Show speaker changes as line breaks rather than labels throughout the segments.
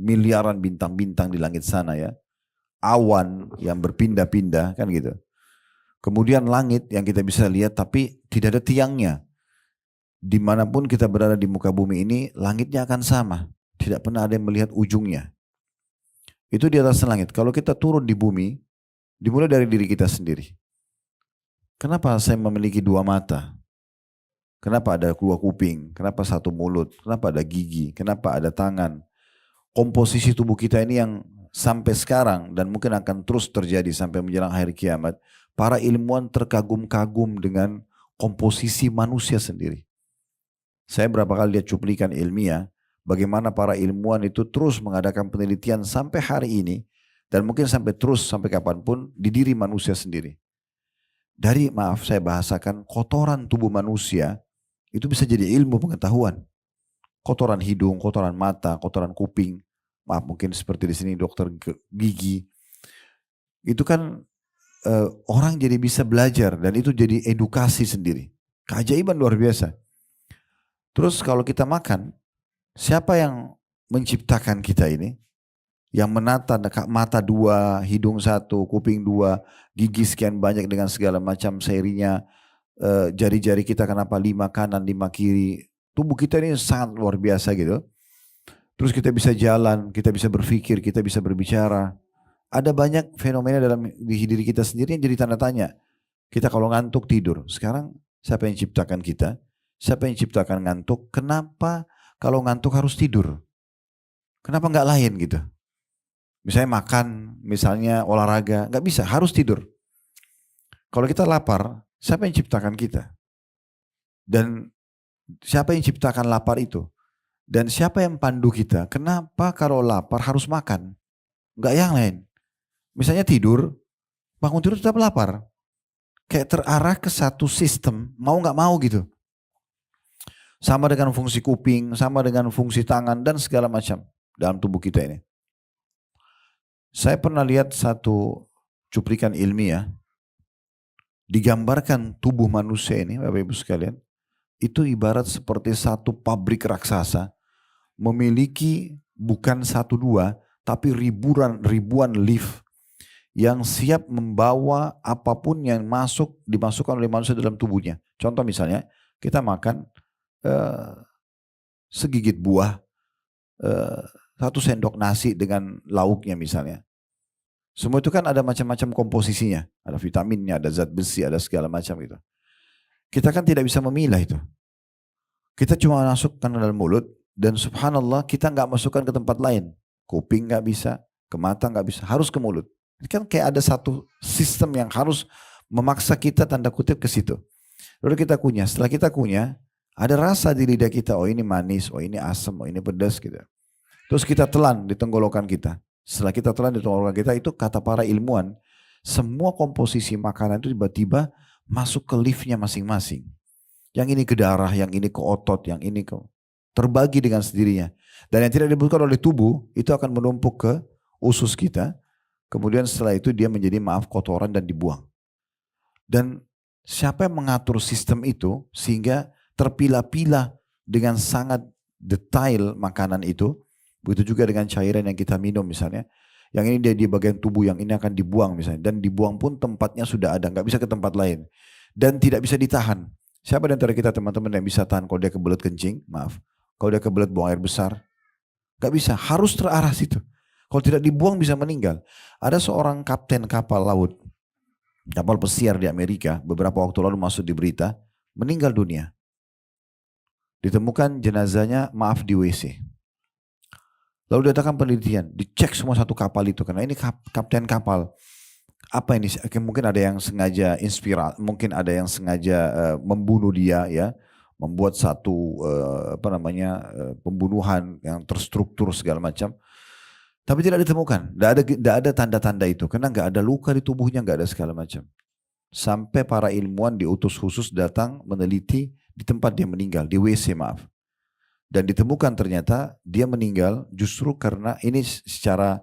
miliaran bintang-bintang di langit sana ya. Awan yang berpindah-pindah kan gitu. Kemudian langit yang kita bisa lihat tapi tidak ada tiangnya. Dimanapun kita berada di muka bumi ini, langitnya akan sama. Tidak pernah ada yang melihat ujungnya. Itu di atas langit. Kalau kita turun di bumi, dimulai dari diri kita sendiri. Kenapa saya memiliki dua mata? Kenapa ada dua kuping? Kenapa satu mulut? Kenapa ada gigi? Kenapa ada tangan? Komposisi tubuh kita ini yang sampai sekarang dan mungkin akan terus terjadi sampai menjelang hari kiamat. Para ilmuwan terkagum-kagum dengan komposisi manusia sendiri. Saya berapa kali lihat cuplikan ilmiah, bagaimana para ilmuwan itu terus mengadakan penelitian sampai hari ini, dan mungkin sampai terus sampai kapanpun di diri manusia sendiri. Dari, maaf saya bahasakan, kotoran tubuh manusia, itu bisa jadi ilmu pengetahuan. Kotoran hidung, kotoran mata, kotoran kuping, maaf mungkin seperti di sini dokter gigi. Itu kan orang jadi bisa belajar, dan itu jadi edukasi sendiri. Keajaiban luar biasa. Terus kalau kita makan, siapa yang menciptakan kita ini? Yang menata mata dua, hidung satu, kuping dua, gigi sekian banyak dengan segala macam serinya, jari-jari kita kenapa 5 kanan, 5 kiri. Tubuh kita ini sangat luar biasa gitu. Terus kita bisa jalan, kita bisa berpikir, kita bisa berbicara. Ada banyak fenomena dalam diri kita sendiri yang jadi tanda tanya. Kita kalau ngantuk tidur, sekarang siapa yang ciptakan kita? Siapa yang ciptakan ngantuk? Kenapa kalau ngantuk harus tidur? Kenapa nggak lain gitu? Misalnya makan, misalnya olahraga, nggak bisa, harus tidur. Kalau kita lapar, siapa yang ciptakan kita? Dan siapa yang ciptakan lapar itu? Dan siapa yang pandu kita? Kenapa kalau lapar harus makan? Nggak yang lain. Misalnya tidur, bangun tidur tetap lapar. Kayak terarah ke satu sistem, mau nggak mau gitu. Sama dengan fungsi kuping, sama dengan fungsi tangan dan segala macam dalam tubuh kita ini. Saya pernah lihat satu cuplikan ilmiah, digambarkan tubuh manusia ini, Bapak Ibu sekalian, itu ibarat seperti satu pabrik raksasa, memiliki bukan satu dua, tapi ribuan lift yang siap membawa apapun yang dimasukkan oleh manusia dalam tubuhnya. Contoh misalnya, kita makan segigit buah, 1 sendok nasi dengan lauknya misalnya. Semua itu kan ada macam-macam komposisinya. Ada vitaminnya, ada zat besi, ada segala macam gitu. Kita kan tidak bisa memilah itu. Kita cuma masukkan ke dalam mulut dan subhanallah kita nggak masukkan ke tempat lain. Kuping nggak bisa, ke mata nggak bisa, harus ke mulut. Ini kan kayak ada satu sistem yang harus memaksa kita tanda kutip ke situ. Lalu kita kunyah, setelah kita kunyah, ada rasa di lidah kita, oh ini manis, oh ini asam, oh ini pedas gitu. Terus kita telan di tenggorokan kita. Setelah kita telan di tenggorokan kita, itu kata para ilmuwan, semua komposisi makanan itu tiba-tiba masuk ke liftnya masing-masing. Yang ini ke darah, yang ini ke otot, yang ini ke... terbagi dengan sendirinya. Dan yang tidak dibutuhkan oleh tubuh, itu akan menumpuk ke usus kita. Kemudian setelah itu dia menjadi kotoran dan dibuang. Dan siapa yang mengatur sistem itu sehingga terpilah-pilah dengan sangat detail makanan itu. Begitu juga dengan cairan yang kita minum misalnya. Yang ini dia di bagian tubuh, yang ini akan dibuang misalnya. Dan dibuang pun tempatnya sudah ada, nggak bisa ke tempat lain. Dan tidak bisa ditahan. Siapa di antara kita teman-teman yang bisa tahan kalau dia kebelet kencing? Maaf. Kalau dia kebelet buang air besar? Nggak bisa, harus terarah situ. Kalau tidak dibuang bisa meninggal. Ada seorang kapten kapal laut, kapal pesiar di Amerika, beberapa waktu lalu masuk di berita, meninggal dunia. Ditemukan jenazahnya, maaf, di WC. Lalu diadakan penelitian, dicek semua satu kapal itu, karena ini kapten kapal. Apa ini? Mungkin ada yang sengaja mungkin ada yang sengaja membunuh dia, ya, membuat satu pembunuhan yang terstruktur segala macam. Tapi tidak ditemukan, tidak ada tanda-tanda itu, karena nggak ada luka di tubuhnya, nggak ada segala macam. Sampai para ilmuwan diutus khusus datang meneliti di tempat dia meninggal, di WC maaf. Dan ditemukan ternyata dia meninggal justru karena ini secara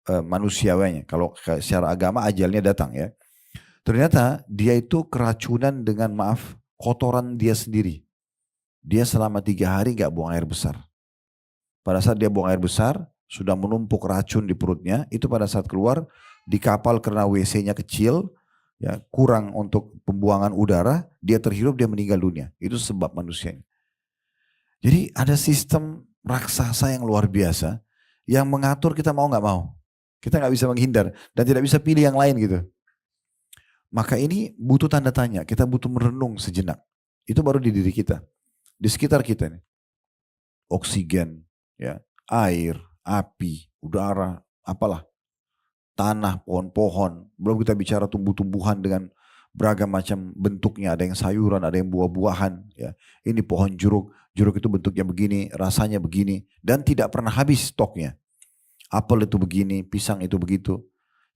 manusiawanya. Kalau secara agama ajalnya datang ya. Ternyata dia itu keracunan dengan kotoran dia sendiri. Dia selama 3 hari gak buang air besar. Pada saat dia buang air besar, sudah menumpuk racun di perutnya, itu pada saat keluar di kapal karena WC-nya kecil, ya kurang untuk pembuangan udara, dia terhirup, dia meninggal dunia. Itu sebab manusianya. Jadi ada sistem raksasa yang luar biasa yang mengatur kita mau nggak mau. Kita nggak bisa menghindar dan tidak bisa pilih yang lain gitu. Maka ini butuh tanda tanya, kita butuh merenung sejenak. Itu baru di diri kita, di sekitar kita nih. Oksigen, ya, air, api, udara, apalah, tanah, pohon-pohon. Belum kita bicara tumbuh-tumbuhan dengan beragam macam bentuknya. Ada yang sayuran, ada yang buah-buahan. Ya. Ini pohon jeruk, jeruk itu bentuknya begini, rasanya begini. Dan tidak pernah habis stoknya. Apel itu begini, pisang itu begitu.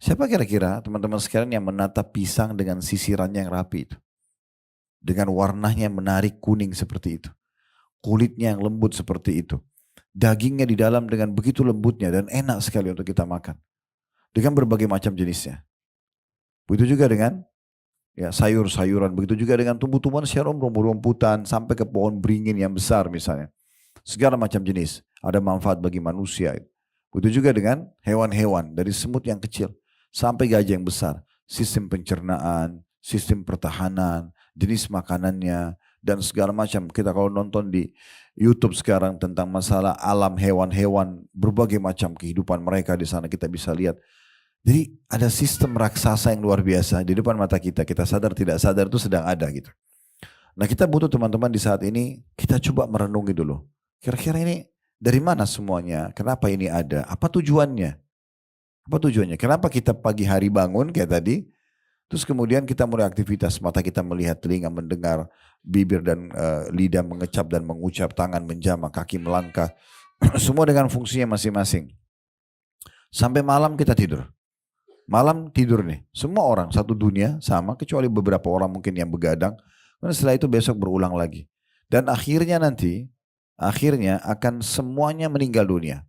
Siapa kira-kira teman-teman sekalian yang menata pisang dengan sisirannya yang rapi itu? Dengan warnanya yang menarik kuning seperti itu. Kulitnya yang lembut seperti itu. Dagingnya di dalam dengan begitu lembutnya dan enak sekali untuk kita makan. Dengan berbagai macam jenisnya. Begitu juga dengan ya, sayur-sayuran. Begitu juga dengan tumbuh-tumbuhan secara umum, rumputan sampai ke pohon beringin yang besar misalnya. Segala macam jenis. Ada manfaat bagi manusia. Begitu juga dengan hewan-hewan. Dari semut yang kecil sampai gajah yang besar. Sistem pencernaan, sistem pertahanan, jenis makanannya, dan segala macam. Kita kalau nonton di YouTube sekarang tentang masalah alam hewan-hewan, berbagai macam kehidupan mereka di sana kita bisa lihat. Jadi ada sistem raksasa yang luar biasa di depan mata kita. Kita sadar tidak sadar itu sedang ada gitu. Nah kita butuh teman-teman di saat ini, kita coba merenungi dulu. Kira-kira ini dari mana semuanya? Kenapa ini ada? Apa tujuannya? Apa tujuannya? Kenapa kita pagi hari bangun kayak tadi, terus kemudian kita mulai aktivitas, mata kita melihat, telinga mendengar, bibir dan lidah mengecap dan mengucap, tangan menjamah, kaki melangkah, semua dengan fungsinya masing-masing. Sampai malam kita tidur. Malam tidur nih, semua orang satu dunia sama, kecuali beberapa orang mungkin yang begadang. Dan setelah itu besok berulang lagi. Dan akhirnya nanti, akhirnya akan semuanya meninggal dunia.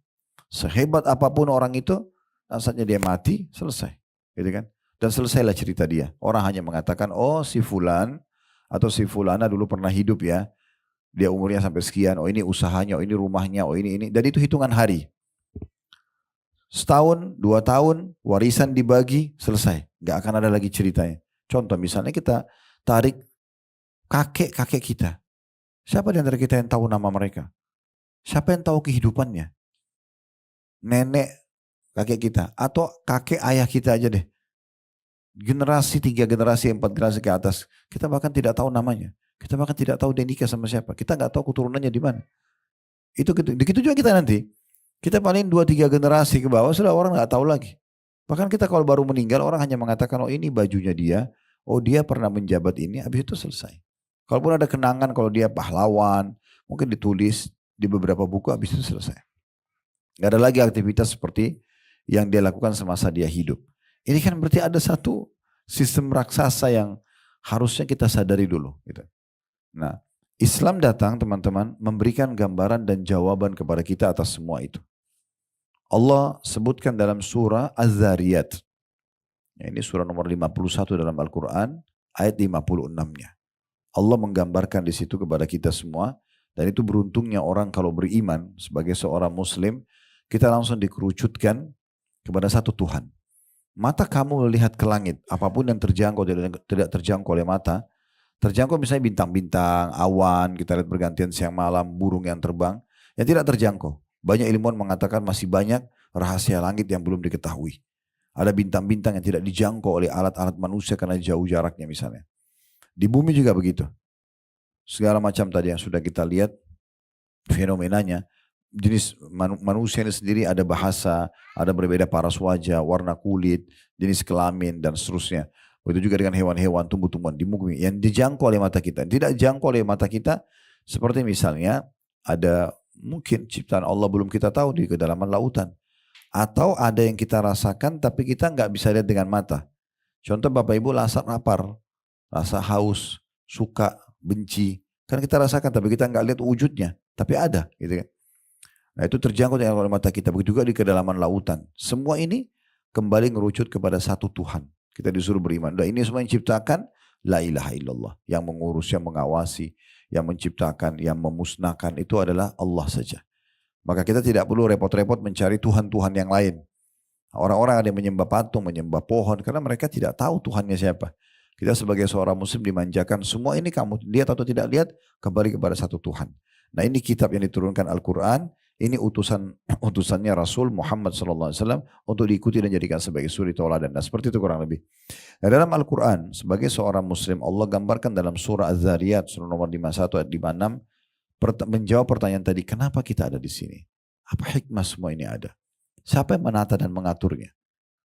Sehebat apapun orang itu, saatnya dia mati, selesai. Gitu kan? Dan selesailah cerita dia. Orang hanya mengatakan, oh si fulan atau si fulana dulu pernah hidup ya. Dia umurnya sampai sekian, oh ini usahanya, oh ini rumahnya, oh ini. Dan itu hitungan hari. Setahun, 2 tahun, warisan dibagi, selesai. Gak akan ada lagi ceritanya. Contoh misalnya kita tarik kakek-kakek kita. Siapa di antara kita yang tahu nama mereka? Siapa yang tahu kehidupannya? Nenek kakek kita. Atau kakek ayah kita aja deh. Generasi 3 generasi 4 generasi ke atas. Kita bahkan tidak tahu namanya. Kita bahkan tidak tahu dia nikah sama siapa. Kita gak tahu keturunannya di mana. Itu begitu juga kita nanti. Kita paling 2-3 generasi ke bawah sudah orang gak tahu lagi. Bahkan kita kalau baru meninggal orang hanya mengatakan oh ini bajunya dia. Oh dia pernah menjabat ini. Habis itu selesai. Kalaupun ada kenangan kalau dia pahlawan. Mungkin ditulis di beberapa buku habis itu selesai. Gak ada lagi aktivitas seperti yang dia lakukan semasa dia hidup. Ini kan berarti ada satu sistem raksasa yang harusnya kita sadari dulu. Gitu. Nah Islam datang teman-teman memberikan gambaran dan jawaban kepada kita atas semua itu. Allah sebutkan dalam surah Az-Zariyat. Ya, ini surah nomor 51 dalam Al-Quran, ayat 56-nya. Allah menggambarkan di situ kepada kita semua, dan itu beruntungnya orang kalau beriman sebagai seorang muslim, kita langsung dikerucutkan kepada satu Tuhan. Mata kamu melihat ke langit, apapun yang terjangkau tidak terjangkau oleh mata, terjangkau misalnya bintang-bintang, awan, kita lihat bergantian siang malam, burung yang terbang, yang tidak terjangkau. Banyak ilmuwan mengatakan masih banyak rahasia langit yang belum diketahui. Ada bintang-bintang yang tidak dijangkau oleh alat-alat manusia karena jauh jaraknya misalnya. Di bumi juga begitu. Segala macam tadi yang sudah kita lihat fenomenanya. Jenis manusia ini sendiri ada bahasa, ada berbeda paras wajah, warna kulit, jenis kelamin dan seterusnya. Begitu juga dengan hewan-hewan, tumbuh-tumbuhan di bumi yang dijangkau oleh mata kita. Tidak dijangkau oleh mata kita seperti misalnya ada mungkin ciptaan Allah belum kita tahu di kedalaman lautan. Atau ada yang kita rasakan tapi kita nggak bisa lihat dengan mata. Contoh Bapak Ibu rasa lapar, rasa haus, suka, benci. Kan kita rasakan tapi kita nggak lihat wujudnya. Tapi ada gitu kan. Nah itu terjangkau dengan oleh mata kita. Begitu juga di kedalaman lautan. Semua ini kembali ngerucut kepada satu Tuhan. Kita disuruh beriman. Dan ini semua yang ciptakan la ilaha illallah. Yang mengurus, yang mengawasi, yang menciptakan, yang memusnahkan itu adalah Allah saja. Maka kita tidak perlu repot-repot mencari Tuhan-Tuhan yang lain. Orang-orang ada yang menyembah patung, menyembah pohon, karena mereka tidak tahu Tuhannya siapa. Kita sebagai seorang muslim dimanjakan, semua ini kamu lihat atau tidak lihat, kembali kepada satu Tuhan. Nah ini kitab yang diturunkan Al-Quran, ini utusannya Rasul Muhammad SAW untuk diikuti dan jadikan sebagai suri tauladan. Nah seperti itu kurang lebih. Nah dalam Al-Quran, sebagai seorang muslim, Allah gambarkan dalam surah Az-Zariyat, surah nomor 51 ayat 56, menjawab pertanyaan tadi, kenapa kita ada di sini? Apa hikmah semua ini ada? Siapa yang menata dan mengaturnya?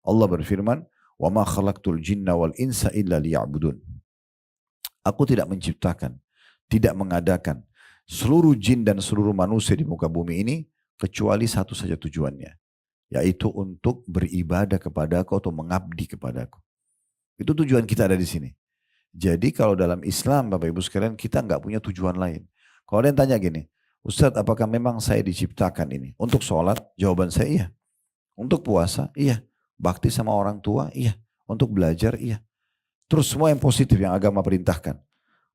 Allah berfirman, وَمَا خَلَقْتُ الْجِنَّ وَالْإِنسَ إِلَّا لِيَعْبُدُونَ. Aku tidak menciptakan, tidak mengadakan seluruh jin dan seluruh manusia di muka bumi ini kecuali satu saja tujuannya, yaitu untuk beribadah kepadaku atau mengabdi kepadaku. Itu tujuan kita ada di sini. Jadi kalau dalam Islam Bapak Ibu sekalian kita nggak punya tujuan lain. Kalau ada yang tanya gini, Ustadz apakah memang saya diciptakan ini untuk sholat? Jawaban saya iya. Untuk puasa? Iya. Bakti sama orang tua? Iya. Untuk belajar? Iya. Terus semua yang positif yang agama perintahkan.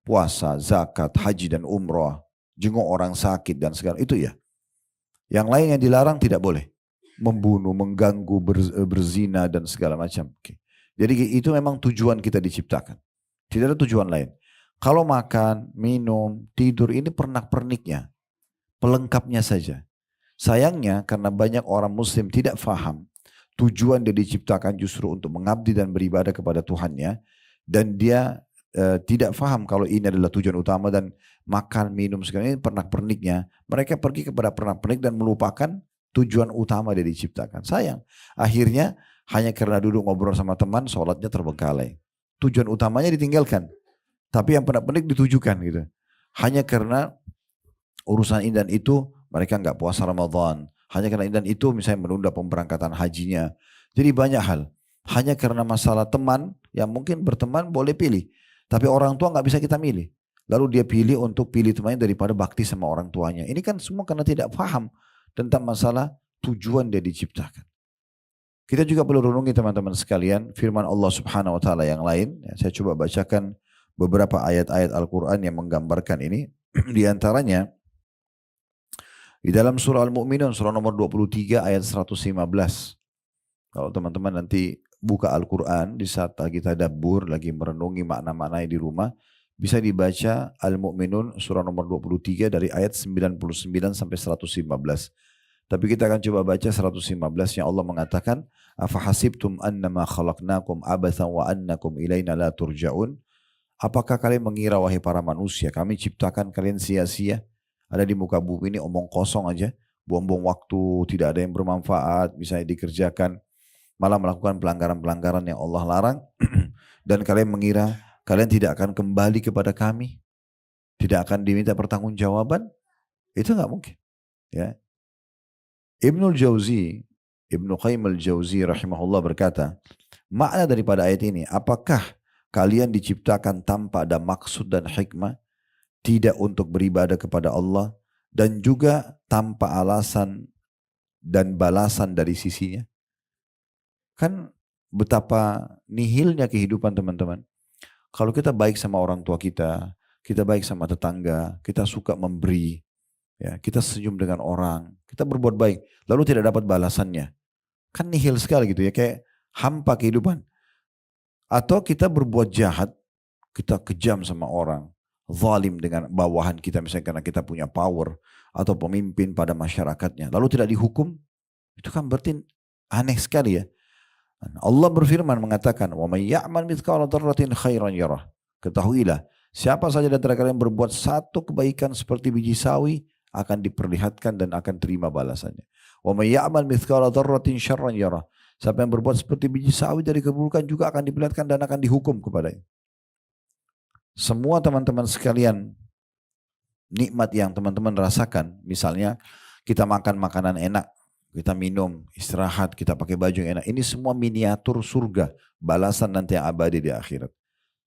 Puasa, zakat, haji dan umrah, jenguk orang sakit dan segala itu ya. Yang lain yang dilarang tidak boleh. Membunuh, mengganggu, berzina dan segala macam. Oke. Jadi itu memang tujuan kita diciptakan. Tidak ada tujuan lain. Kalau makan, minum, tidur ini pernak-perniknya. Pelengkapnya saja. Sayangnya karena banyak orang muslim tidak faham. Tujuan dia diciptakan justru untuk mengabdi dan beribadah kepada Tuhannya. Dan dia tidak faham kalau ini adalah tujuan utama dan makan, minum, segala ini pernak-perniknya. Mereka pergi kepada pernak-pernik dan melupakan tujuan utama dia diciptakan. Sayang. Akhirnya hanya karena duduk ngobrol sama teman, sholatnya terbengkalai. Tujuan utamanya ditinggalkan. Tapi yang pernak-pernik ditujukan gitu. Hanya karena urusan ini dan itu mereka nggak puasa Ramadan. Hanya karena ini dan itu misalnya menunda pemberangkatan hajinya. Jadi banyak hal. Hanya karena masalah teman yang mungkin berteman boleh pilih. Tapi orang tua nggak bisa kita milih. Lalu dia pilih untuk pilih temannya daripada bakti sama orang tuanya. Ini kan semua karena tidak paham tentang masalah tujuan dia diciptakan. Kita juga perlu renungi teman-teman sekalian firman Allah Subhanahu wa taala yang lain. Saya coba bacakan beberapa ayat-ayat Al-Quran yang menggambarkan ini. Di antaranya di dalam surah Al-Mu'minun surah nomor 23 ayat 115. Kalau teman-teman nanti buka Al-Quran di saat lagi tadabbur, lagi merenungi makna-maknanya di rumah, bisa dibaca Al-Mu'minun surah nomor 23 dari ayat 99 sampai 115. Tapi kita akan coba baca 115 yang Allah mengatakan, "Afahasibtum annama khalaqnakum abathan wa annakum ilaina la turja'un?" Apakah kalian mengira wahai para manusia, kami ciptakan kalian sia-sia? Ada di muka bumi ini omong kosong aja, buang-buang waktu, tidak ada yang bermanfaat, misalnya dikerjakan, malah melakukan pelanggaran-pelanggaran yang Allah larang. Dan kalian mengira kalian tidak akan kembali kepada kami, tidak akan diminta pertanggungjawaban? Itu nggak mungkin. Ya. Ibnu Qayyim al-Jauzi rahimahullah berkata, makna daripada ayat ini, apakah kalian diciptakan tanpa ada maksud dan hikmah, tidak untuk beribadah kepada Allah, dan juga tanpa alasan dan balasan dari sisinya? Kan betapa nihilnya kehidupan teman-teman. Kalau kita baik sama orang tua kita baik sama tetangga, kita suka memberi, ya, kita senyum dengan orang, kita berbuat baik, lalu tidak dapat balasannya. Kan nihil sekali gitu ya, kayak hampa kehidupan. Atau kita berbuat jahat, kita kejam sama orang, zalim dengan bawahan kita misalnya karena kita punya power, atau pemimpin pada masyarakatnya, lalu tidak dihukum, itu kan berarti aneh sekali ya. Allah berfirman mengatakan, "Wa may ya'mal mithqala dzarratin khairan yarah." Ketahuilah, siapa saja di antara kalian berbuat satu kebaikan seperti biji sawi akan diperlihatkan dan akan terima balasannya. Wa may ya'mal mithqala dzarratin syarran yarah. Siapa yang berbuat seperti biji sawi dari keburukan juga akan diperlihatkan dan akan dihukum kepadanya. Semua teman-teman sekalian, nikmat yang teman-teman rasakan, misalnya kita makan makanan enak, kita minum, istirahat, kita pakai baju yang enak. Ini semua miniatur surga, balasan nanti yang abadi di akhirat.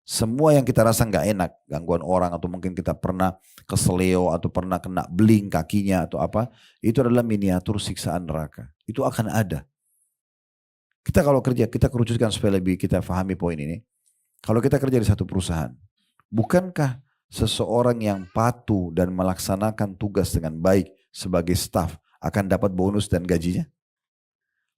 Semua yang kita rasa nggak enak, gangguan orang atau mungkin kita pernah keseleo atau pernah kena beling kakinya atau apa, itu adalah miniatur siksaan neraka. Itu akan ada. Kita kalau kerja, kita kerucutkan supaya lebih kita pahami poin ini. Kalau kita kerja di satu perusahaan, bukankah seseorang yang patuh dan melaksanakan tugas dengan baik sebagai staf akan dapat bonus dan gajinya?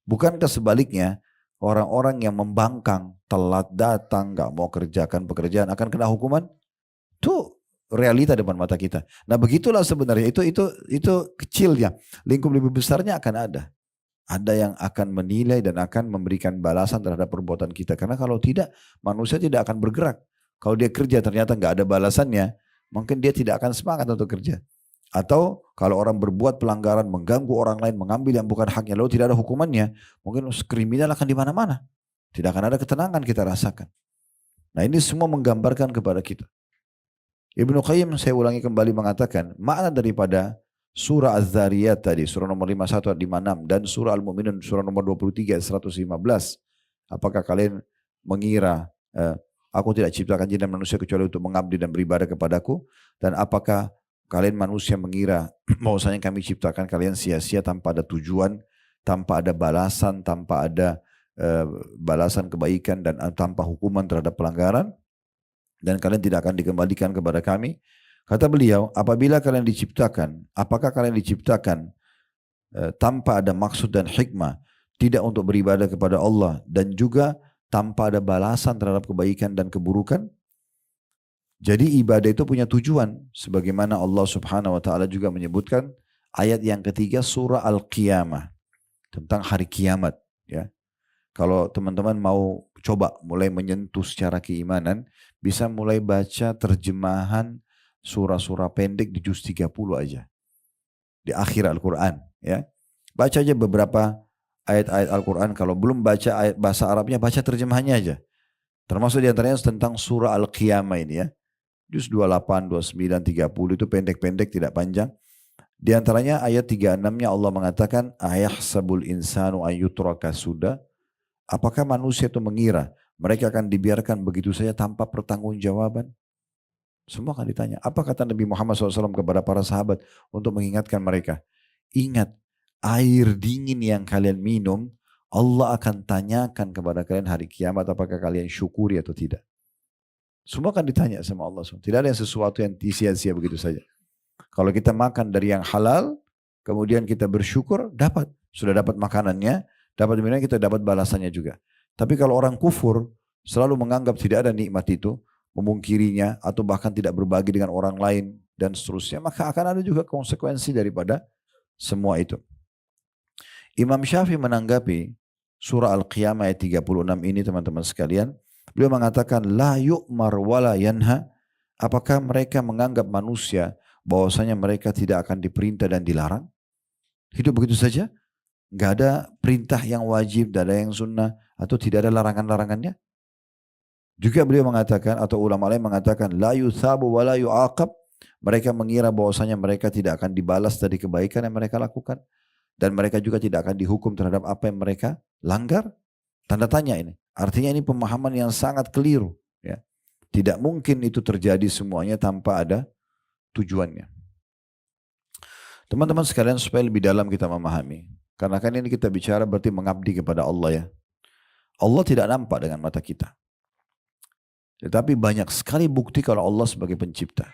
Bukankah sebaliknya, orang-orang yang membangkang, telat datang, gak mau kerjakan pekerjaan akan kena hukuman? Itu realita depan mata kita. Nah begitulah sebenarnya, itu kecilnya. Lingkup lebih besarnya akan ada. Ada yang akan menilai dan akan memberikan balasan terhadap perbuatan kita. Karena kalau tidak, manusia tidak akan bergerak. Kalau dia kerja ternyata nggak ada balasannya, mungkin dia tidak akan semangat untuk kerja. Atau kalau orang berbuat pelanggaran, mengganggu orang lain, mengambil yang bukan haknya, lalu tidak ada hukumannya, mungkin kriminal akan di mana-mana. Tidak akan ada ketenangan kita rasakan. Nah ini semua menggambarkan kepada kita. Ibnu Qayyim, saya ulangi kembali, mengatakan makna daripada surah Az-Zariyat tadi, surah nomor 51 ayat 56 dan surah Al-Mu'minun surah nomor 23 ayat 115. Apakah kalian mengira aku tidak ciptakan jin dan manusia kecuali untuk mengabdi dan beribadah kepadaku? Dan apakah kalian manusia mengira bahwasanya kami ciptakan kalian sia-sia tanpa ada tujuan, tanpa ada balasan, tanpa ada balasan kebaikan dan tanpa hukuman terhadap pelanggaran? Dan kalian tidak akan dikembalikan kepada kami? Kata beliau, apabila kalian diciptakan, apakah kalian diciptakan tanpa ada maksud dan hikmah, tidak untuk beribadah kepada Allah, dan juga tanpa ada balasan terhadap kebaikan dan keburukan? Jadi ibadah itu punya tujuan, sebagaimana Allah Subhanahu Wa Taala juga menyebutkan ayat yang ketiga surah Al-Qiyamah tentang hari kiamat. Ya, kalau teman-teman mau coba mulai menyentuh secara keimanan, bisa mulai baca terjemahan surah-surah pendek di juz 30 aja. Di akhir Al-Quran. Ya. Baca aja beberapa ayat-ayat Al-Quran. Kalau belum baca ayat bahasa Arabnya, baca terjemahannya aja. Termasuk diantaranya tentang surah Al-Qiyamah ini ya. Juz 28, 29, 30 itu pendek-pendek, tidak panjang. Di antaranya ayat 36-nya Allah mengatakan, ayahsabul insanu ayyutraka sudah. Apakah manusia itu mengira mereka akan dibiarkan begitu saja tanpa pertanggungjawaban? Semua akan ditanya. Apa kata Nabi Muhammad SAW kepada para sahabat untuk mengingatkan mereka? Ingat, air dingin yang kalian minum, Allah akan tanyakan kepada kalian hari kiamat apakah kalian syukuri atau tidak. Semua akan ditanya sama Allah SWT. Tidak ada yang sesuatu yang sia-sia begitu saja. Kalau kita makan dari yang halal, kemudian kita bersyukur, dapat. Sudah dapat makanannya, dapat minumnya, kita dapat balasannya juga. Tapi kalau orang kufur, selalu menganggap tidak ada nikmat itu, memungkirinya atau bahkan tidak berbagi dengan orang lain dan seterusnya, maka akan ada juga konsekuensi daripada semua itu. Imam Syafi'i menanggapi surah Al-Qiyamah ayat 36 ini teman-teman sekalian, beliau mengatakan la yu'mar wala yanha. Apakah mereka menganggap manusia bahwasanya mereka tidak akan diperintah dan dilarang? Hidup begitu saja? Enggak ada perintah yang wajib, tidak ada yang sunnah, atau tidak ada larangan-larangannya? Juga beliau mengatakan, atau ulama lain mengatakan, la yuthabu wa la yu'aqab. Mereka mengira bahwasanya mereka tidak akan dibalas dari kebaikan yang mereka lakukan. Dan mereka juga tidak akan dihukum terhadap apa yang mereka langgar. Tanda tanya ini. Artinya ini pemahaman yang sangat keliru. Ya. Tidak mungkin itu terjadi semuanya tanpa ada tujuannya. Teman-teman sekalian, supaya lebih dalam kita memahami. Karena kan ini kita bicara berarti mengabdi kepada Allah ya. Allah tidak nampak dengan mata kita. Tetapi banyak sekali bukti kalau Allah sebagai pencipta.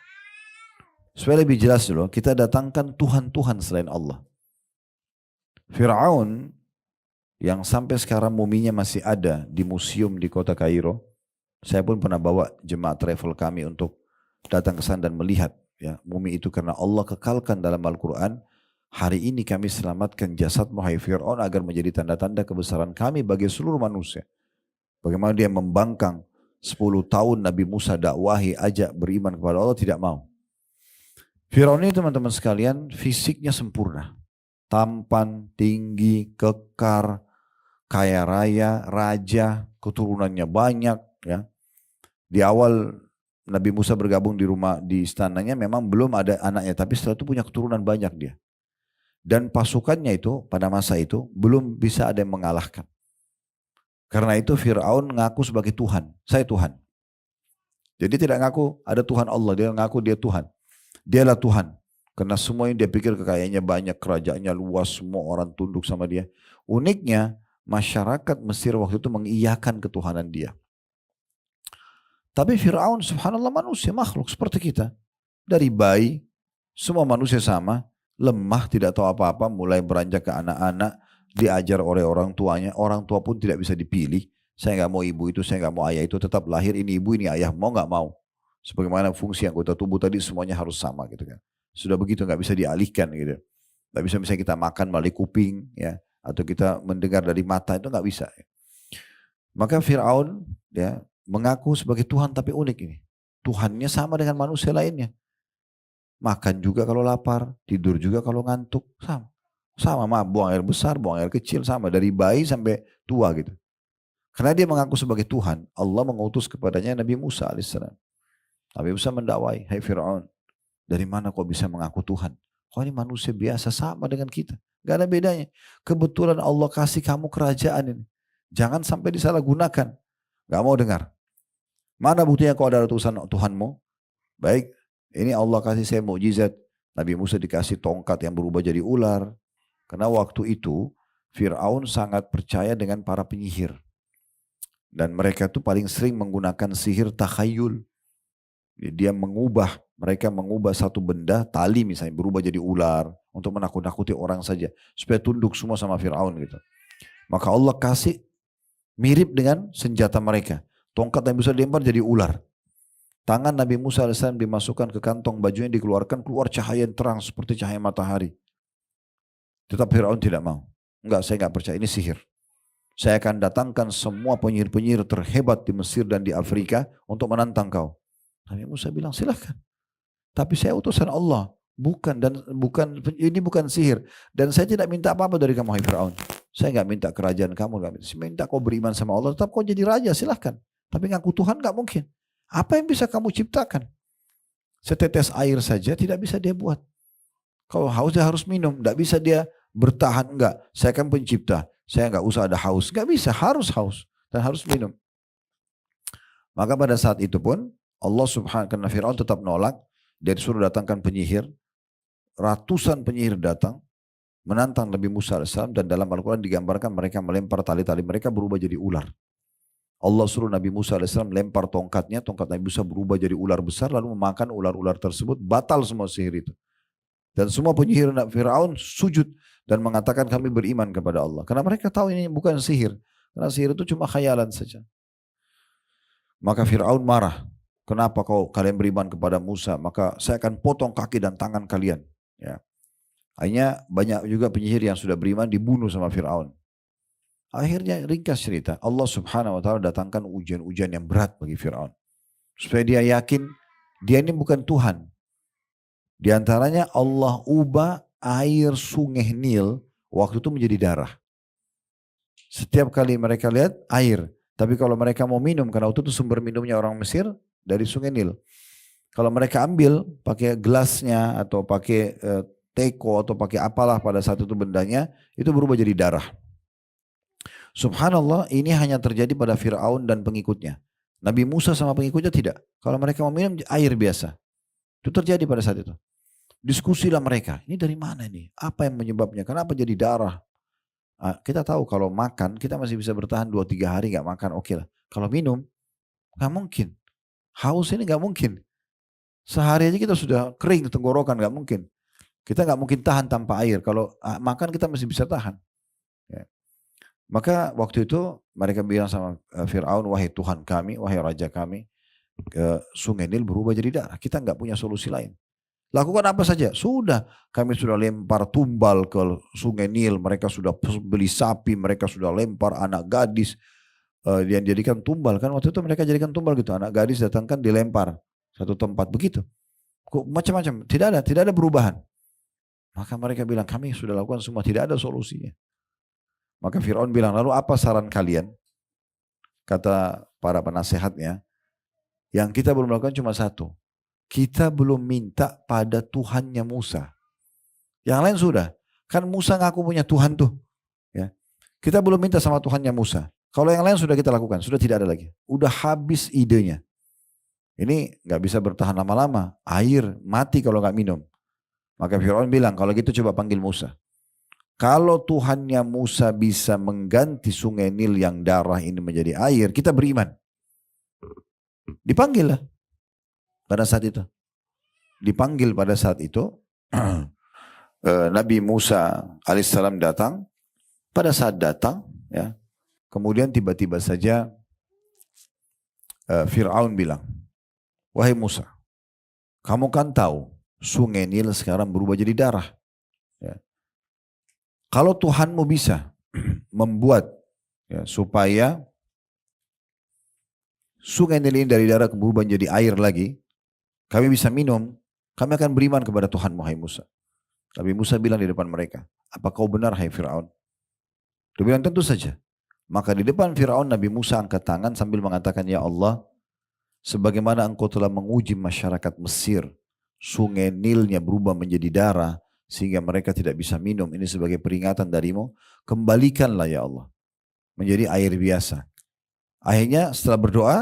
Supaya lebih jelas dulu, kita datangkan Tuhan-Tuhan selain Allah. Fir'aun yang sampai sekarang muminya masih ada di museum di kota Kairo. Saya pun pernah bawa jemaah travel kami untuk datang ke sana dan melihat ya, mumi itu, karena Allah kekalkan dalam Al-Quran. Hari ini kami selamatkan jasadmu hai Fir'aun agar menjadi tanda-tanda kebesaran kami bagi seluruh manusia. Bagaimana dia membangkang 10 tahun Nabi Musa dakwahi, ajak beriman kepada Allah, tidak mau. Firaun ini teman-teman sekalian fisiknya sempurna. Tampan, tinggi, kekar, kaya raya, raja, keturunannya banyak. Ya. Di awal Nabi Musa bergabung di istananya memang belum ada anaknya. Tapi setelah itu punya keturunan banyak dia. Dan pasukannya itu pada masa itu belum bisa ada yang mengalahkan. Karena itu Fir'aun ngaku sebagai Tuhan. Saya Tuhan. Jadi tidak ngaku ada Tuhan Allah. Dia ngaku dia Tuhan. Dialah Tuhan. Karena semua yang dia pikir kekayaannya banyak. Kerajaannya luas. Semua orang tunduk sama dia. Uniknya masyarakat Mesir waktu itu mengiyakan ketuhanan dia. Tapi Fir'aun subhanallah manusia makhluk seperti kita. Dari bayi semua manusia sama. lemah, tidak tahu apa-apa, mulai beranjak ke anak-anak, diajar oleh orang tuanya, orang tua pun tidak bisa dipilih. Saya nggak mau ibu itu, saya nggak mau ayah itu, tetap lahir ini ibu ini ayah, mau nggak mau. Sebagaimana fungsi anggota tubuh tadi semuanya harus sama gitu kan. Sudah begitu nggak bisa dialihkan gitu. Nggak bisa misalnya kita makan melalui kuping ya, atau kita mendengar dari mata itu nggak bisa. Maka Fir'aun ya mengaku sebagai Tuhan tapi unik ini. Tuhannya sama dengan manusia lainnya. Makan juga kalau lapar, tidur juga kalau ngantuk, sama. Sama, buang air besar, buang air kecil, sama. Dari bayi sampai tua gitu. Karena dia mengaku sebagai Tuhan, Allah mengutus kepadanya Nabi Musa alaihissalam. Nabi Musa mendakwai, hai Fir'aun, dari mana kau bisa mengaku Tuhan? Kau ini manusia biasa sama dengan kita. Gak ada bedanya. Kebetulan Allah kasih kamu kerajaan ini. Jangan sampai disalahgunakan. Gak mau dengar. Mana buktinya kau adalah utusan Tuhanmu? Baik, ini Allah kasih saya mukjizat. Nabi Musa dikasih tongkat yang berubah jadi ular. Karena waktu itu Fir'aun sangat percaya dengan para penyihir. Dan mereka itu paling sering menggunakan sihir takhayul. Mereka mengubah satu benda, tali misalnya berubah jadi ular. Untuk menakut-nakuti orang saja. Supaya tunduk semua sama Fir'aun gitu. Maka Allah kasih mirip dengan senjata mereka. Tongkat yang bisa dilempar jadi ular. Tangan Nabi Musa AS dimasukkan ke kantong bajunya, dikeluarkan, keluar cahaya yang terang seperti cahaya matahari. Tetap Fir'aun tidak mau. Enggak, saya enggak percaya, ini sihir. Saya akan datangkan semua penyihir-penyihir terhebat di Mesir dan di Afrika untuk menantang kau. Nabi Musa bilang silahkan. Tapi saya utusan Allah. Ini bukan sihir. Dan saya tidak minta apa-apa dari kamu, hai Fir'aun. Saya enggak minta kerajaan kamu. Saya minta kau beriman sama Allah. Tetap kau jadi raja, silahkan. Tapi ngaku Tuhan enggak mungkin. Apa yang bisa kamu ciptakan? Setetes air saja tidak bisa dia buat. Kalau haus dia harus minum. Tidak bisa dia bertahan. Enggak, saya kan pencipta. Saya enggak usah ada haus. Enggak bisa, harus haus. Dan harus minum. Maka pada saat itu pun Allah subhanahu karena Fir'aun tetap nolak. Dia disuruh datangkan penyihir. Ratusan penyihir datang. Menantang Nabi Musa AS. Dan dalam Al-Quran digambarkan mereka melempar tali-tali mereka berubah jadi ular. Allah suruh Nabi Musa AS lempar tongkatnya, tongkat Nabi Musa berubah jadi ular besar, lalu memakan ular-ular tersebut, batal semua sihir itu. Dan semua penyihir Fir'aun sujud dan mengatakan kami beriman kepada Allah. Karena mereka tahu ini bukan sihir. Karena sihir itu cuma khayalan saja. Maka Fir'aun marah. Kenapa kalian beriman kepada Musa? Maka saya akan potong kaki dan tangan kalian. Ya. Akhirnya banyak juga penyihir yang sudah beriman dibunuh sama Fir'aun. Akhirnya ringkas cerita, Allah subhanahu wa ta'ala datangkan ujian-ujian yang berat bagi Fir'aun. Supaya dia yakin, dia ini bukan Tuhan. Di antaranya Allah ubah air sungai Nil waktu itu menjadi darah. Setiap kali mereka lihat air. Tapi kalau mereka mau minum, karena waktu itu sumber minumnya orang Mesir dari sungai Nil. Kalau mereka ambil pakai gelasnya atau pakai teko atau pakai apalah pada saat itu bendanya, itu berubah jadi darah. Subhanallah, ini hanya terjadi pada Fir'aun dan pengikutnya. Nabi Musa sama pengikutnya tidak. Kalau mereka mau minum air biasa. Itu terjadi pada saat itu. Diskusilah mereka. Ini dari mana ini? Apa yang menyebabnya? Kenapa jadi darah? Kita tahu kalau makan, kita masih bisa bertahan 2-3 hari gak makan. Oke lah. Kalau minum, gak mungkin. Haus ini gak mungkin. Sehari aja kita sudah kering tenggorokan, gak mungkin. Kita gak mungkin tahan tanpa air. Kalau makan kita masih bisa tahan. Ya. Maka waktu itu mereka bilang sama Fir'aun, wahai Tuhan kami, wahai Raja kami, sungai Nil berubah jadi darah. Kita nggak punya solusi lain. Lakukan apa saja. Sudah, kami sudah lempar tumbal ke sungai Nil. Mereka sudah beli sapi, mereka sudah lempar anak gadis yang jadikan tumbal. Kan waktu itu mereka jadikan tumbal gitu. Anak gadis datangkan dilempar satu tempat begitu. Macam-macam. Tidak ada perubahan. Maka mereka bilang, kami sudah lakukan semua, tidak ada solusinya. Maka Fir'aun bilang, lalu apa saran kalian? Kata para penasehatnya, yang kita belum lakukan cuma satu. Kita belum minta pada Tuhannya Musa. Yang lain sudah. Kan Musa ngaku punya Tuhan tuh. Ya. Kita belum minta sama Tuhannya Musa. Kalau yang lain sudah kita lakukan, sudah tidak ada lagi. Udah habis idenya. Ini gak bisa bertahan lama-lama. Air mati kalau gak minum. Maka Fir'aun bilang, kalau gitu coba panggil Musa. Kalau Tuhannya Musa bisa mengganti sungai Nil yang darah ini menjadi air, kita beriman. Dipanggil lah pada saat itu. Dipanggil pada saat itu Nabi Musa alaihissalam datang. Pada saat datang, ya, kemudian tiba-tiba saja Fir'aun bilang, wahai Musa, kamu kan tahu sungai Nil sekarang berubah jadi darah. Ya. Kalau Tuhanmu bisa membuat ya, supaya sungai Nil ini dari darah berubah jadi air lagi, kami bisa minum, kami akan beriman kepada Tuhanmu, hai Musa. Nabi Musa bilang di depan mereka, apa kau benar, hai Fir'aun? Dia bilang tentu saja. Maka di depan Fir'aun Nabi Musa angkat tangan sambil mengatakan, ya Allah, sebagaimana engkau telah menguji masyarakat Mesir, sungai Nilnya berubah menjadi darah, sehingga mereka tidak bisa minum, ini sebagai peringatan darimu, kembalikanlah ya Allah, menjadi air biasa. Akhirnya setelah berdoa,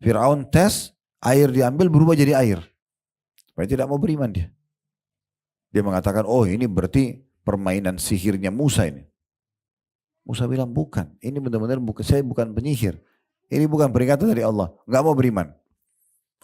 Fir'aun tes, air diambil berubah jadi air. Supaya tidak mau beriman dia. Dia mengatakan, oh ini berarti permainan sihirnya Musa ini. Musa bilang, bukan, ini benar-benar bukan, saya bukan penyihir. Ini bukan peringatan dari Allah, nggak mau beriman.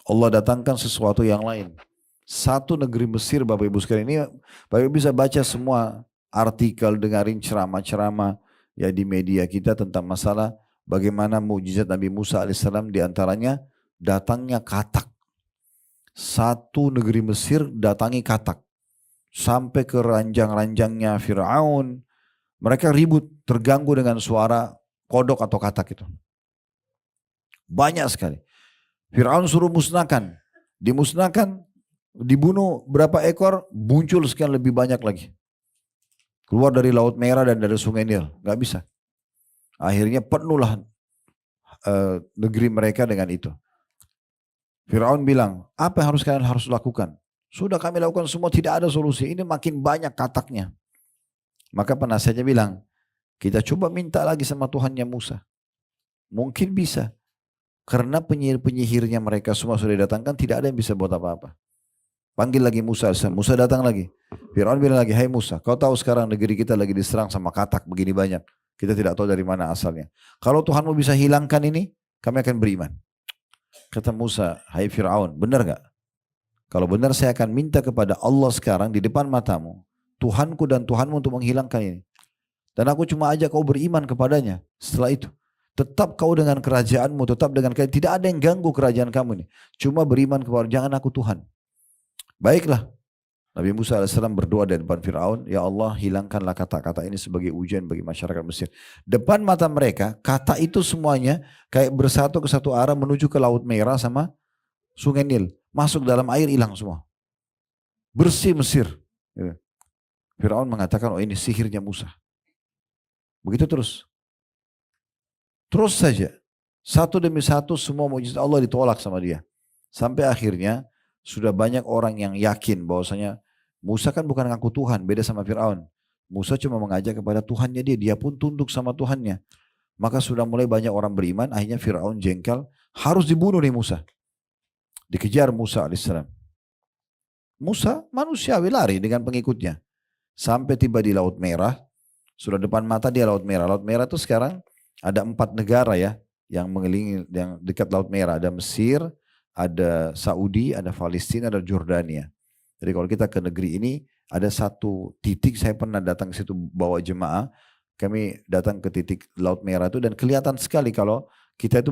Allah datangkan sesuatu yang lain. Satu negeri Mesir, Bapak Ibu sekalian, ini Bapak Ibu bisa baca semua artikel, dengarin ceramah-ceramah ya di media kita tentang masalah bagaimana mukjizat Nabi Musa alaihissalam, diantaranya datangnya katak. Satu negeri Mesir datangi katak. Sampai ke ranjang-ranjangnya Fir'aun. Mereka ribut, terganggu dengan suara kodok atau katak itu. Banyak sekali. Fir'aun suruh musnahkan. Dimusnahkan, dibunuh berapa ekor, muncul sekian lebih banyak lagi. Keluar dari Laut Merah dan dari Sungai Nil. Gak bisa. Akhirnya penuhlah negeri mereka dengan itu. Fir'aun bilang, apa yang kalian harus lakukan? Sudah kami lakukan semua, tidak ada solusi. Ini makin banyak kataknya. Maka penasihatnya bilang, kita coba minta lagi sama Tuhannya Musa. Mungkin bisa. Karena penyihir-penyihirnya mereka semua sudah datangkan, tidak ada yang bisa buat apa-apa. Panggil lagi Musa. Musa datang lagi. Fir'aun bilang lagi, hai Musa, kau tahu sekarang negeri kita lagi diserang sama katak begini banyak. Kita tidak tahu dari mana asalnya. Kalau Tuhanmu bisa hilangkan ini, kami akan beriman. Kata Musa, hai Fir'aun, benar gak? Kalau benar saya akan minta kepada Allah sekarang di depan matamu. Tuhanku dan Tuhanmu untuk menghilangkan ini. Dan aku cuma ajak kau beriman kepadanya. Setelah itu, tetap kau dengan kerajaanmu, tetap dengan kerajaanmu. Tidak ada yang ganggu kerajaan kamu ini. Cuma beriman kepada, jangan aku Tuhan. Baiklah. Nabi Musa AS berdoa di depan Fir'aun, ya Allah hilangkanlah kata-kata ini sebagai ujian bagi masyarakat Mesir. Depan mata mereka, kata itu semuanya kayak bersatu ke satu arah menuju ke Laut Merah sama Sungai Nil. Masuk dalam air, hilang semua. Bersih Mesir. Fir'aun mengatakan, oh ini sihirnya Musa. Begitu terus. Terus saja. Satu demi satu semua mukjizat Allah ditolak sama dia. Sampai akhirnya sudah banyak orang yang yakin bahwasanya Musa kan bukan ngaku Tuhan, beda sama Fir'aun. Musa cuma mengajak kepada Tuhannya dia pun tunduk sama Tuhannya. Maka sudah mulai banyak orang beriman, akhirnya Fir'aun jengkel, harus dibunuh nih Musa. Dikejar Musa alaihissalam. Musa manusiawi lari dengan pengikutnya. Sampai tiba di Laut Merah, sudah depan mata dia Laut Merah. Laut Merah itu sekarang ada 4 negara ya yang mengelilingi, yang dekat Laut Merah. Ada Mesir, ada Saudi, ada Palestina, ada Jordania. Jadi kalau kita ke negeri ini, ada satu titik, saya pernah datang ke situ bawa jemaah, kami datang ke titik Laut Merah itu dan kelihatan sekali kalau kita itu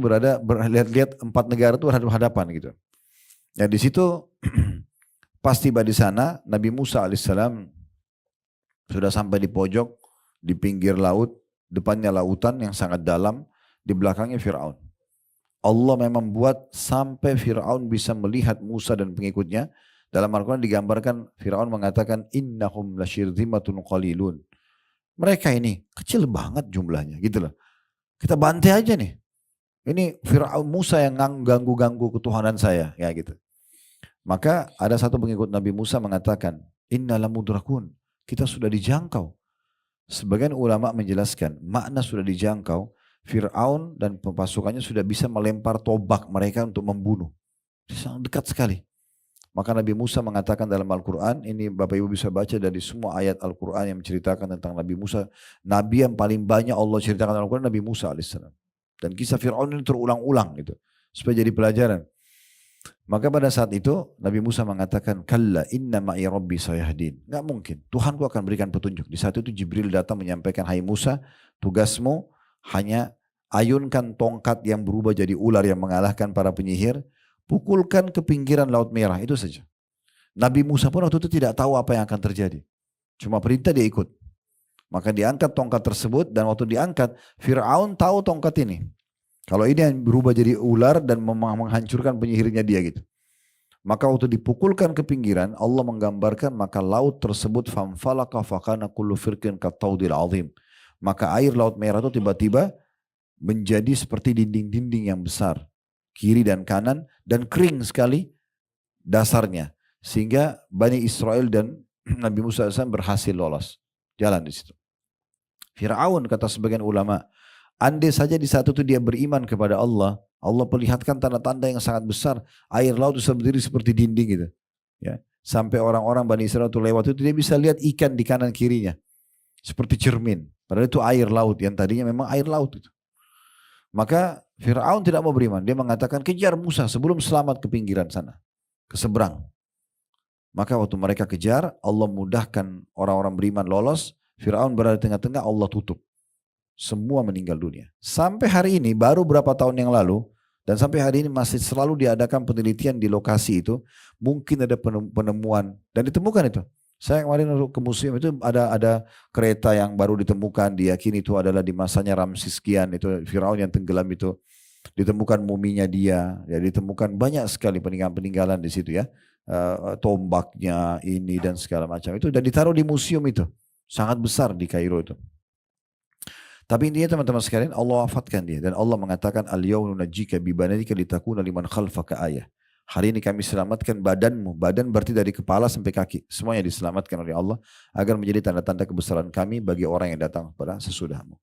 lihat 4 negara itu berhadapan gitu. Ya di situ pas tiba di sana, Nabi Musa alaihissalam sudah sampai di pojok, di pinggir laut, depannya lautan yang sangat dalam, di belakangnya Fir'aun. Allah memang buat sampai Fir'aun bisa melihat Musa dan pengikutnya. Dalam Al-Quran digambarkan Fir'aun mengatakan, innahum lasyirzimatun qalilun. Mereka ini kecil banget jumlahnya, gitu loh. Kita bantai aja nih. Ini Fir'aun Musa yang ganggu-ganggu ketuhanan saya, ya gitu. Maka ada satu pengikut Nabi Musa mengatakan, inna lamudrakun. Kita sudah dijangkau. Sebagian ulama menjelaskan makna sudah dijangkau. Fir'aun dan pasukannya sudah bisa melempar tombak mereka untuk membunuh. Sangat dekat sekali. Maka Nabi Musa mengatakan dalam Al-Quran, ini Bapak Ibu bisa baca dari semua ayat Al-Quran yang menceritakan tentang Nabi Musa. Nabi yang paling banyak Allah ceritakan dalam Al-Quran Nabi Musa AS. Dan kisah Fir'aun ini terulang-ulang gitu. Supaya jadi pelajaran. Maka pada saat itu Nabi Musa mengatakan, kalla inna ma'i rabbi sayahdin. Nggak mungkin, Tuhanku akan berikan petunjuk. Di saat itu Jibril datang menyampaikan, hai Musa, tugasmu hanya ayunkan tongkat yang berubah jadi ular yang mengalahkan para penyihir, pukulkan ke pinggiran Laut Merah, itu saja. Nabi Musa pun waktu itu tidak tahu apa yang akan terjadi. Cuma perintah dia ikut. Maka diangkat tongkat tersebut dan waktu diangkat, Fir'aun tahu tongkat ini. Kalau ini yang berubah jadi ular dan menghancurkan penyihirnya dia gitu. Maka waktu dipukulkan ke pinggiran, Allah menggambarkan maka laut tersebut famfalaka fakana kullu firqin kattaudil azim. Maka air Laut Merah itu tiba-tiba menjadi seperti dinding-dinding yang besar. Kiri dan kanan dan kering sekali dasarnya. Sehingga Bani Israel dan Nabi Musa AS berhasil lolos. Jalan di situ. Fir'aun kata sebagian ulama, andai saja di saat itu dia beriman kepada Allah, Allah perlihatkan tanda-tanda yang sangat besar. Air laut bisa berdiri seperti dinding gitu. Ya. Sampai orang-orang Bani Israel itu lewat itu dia bisa lihat ikan di kanan kirinya. Seperti cermin. Padahal itu air laut yang tadinya memang air laut itu. Maka Fir'aun tidak mau beriman. Dia mengatakan kejar Musa sebelum selamat ke pinggiran sana. Ke seberang. Maka waktu mereka kejar, Allah mudahkan orang-orang beriman lolos. Fir'aun berada di tengah-tengah, Allah tutup. Semua meninggal dunia. Sampai hari ini, baru berapa tahun yang lalu, dan sampai hari ini masih selalu diadakan penelitian di lokasi itu, mungkin ada penemuan, dan ditemukan itu. Saya kemarin ke museum itu ada kereta yang baru ditemukan, diyakini itu adalah di masanya Ramses Kian, itu Firaun yang tenggelam itu. Ditemukan muminya dia, ya ditemukan banyak sekali peninggalan-peninggalan di situ ya. Tombaknya ini dan segala macam itu, dan ditaruh di museum itu. Sangat besar di Kairo itu. Tapi intinya teman-teman sekalian Allah wafatkan dia. Dan Allah mengatakan al-yawma nunajjika bi badanika litakuna liman khalfaka ayah. Hari ini kami selamatkan badanmu. Badan berarti dari kepala sampai kaki. Semuanya diselamatkan oleh Allah. Agar menjadi tanda-tanda kebesaran kami bagi orang yang datang kepada sesudahmu.